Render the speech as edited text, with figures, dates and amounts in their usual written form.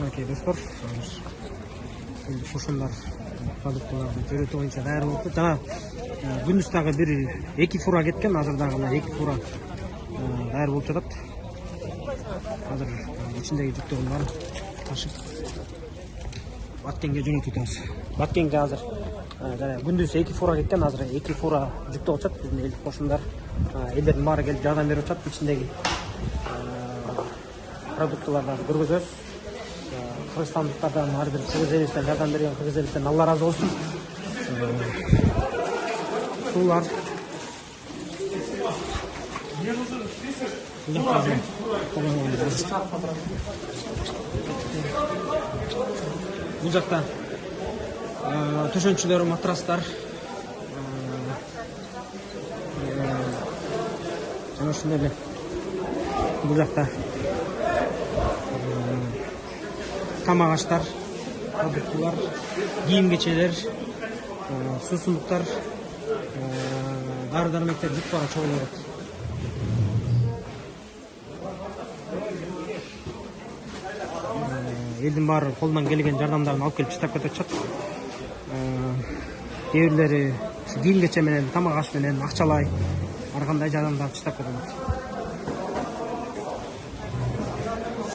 Окей, достор. Ушундар продуктыларды жөнөтүү боюнча даяр болуп. Жана күндүз дагы бир 2 фура кеткен, азыр дагы 2 фура даяр болуп жатат. Азыр ичиндеги жүктөрдүн баарын ташып Баткенге жөнөтүп атабыз. Баткенге азыр жана күндүз 2 фура кеткен, азыр 2 фура жүктөп атышат. Биздин элдик кошундар, элдердин баары келип жардам берип атышат. Ичиндеги продуктыларды көргөзөбүз. Кыргызстандыктардан ар бир кыргыз элибизден жардам берген кыргыз элибизден Алла разы болсун. Суулар. Бул жакта төшөнчүлөр, матрастар, жана ушундай эле. Бул жакта тамак аштар, продуктылар, кийим кечелер, суусундуктар, дары дармектер бүт бара чогулуп атат. Элдин баары колунан келген жардамдарын алып келип чыдап кетишет. Кээ бирлери кийим кече менен, тамак аш менен, акчалай ар кандай жардамдарды чыдап кетет.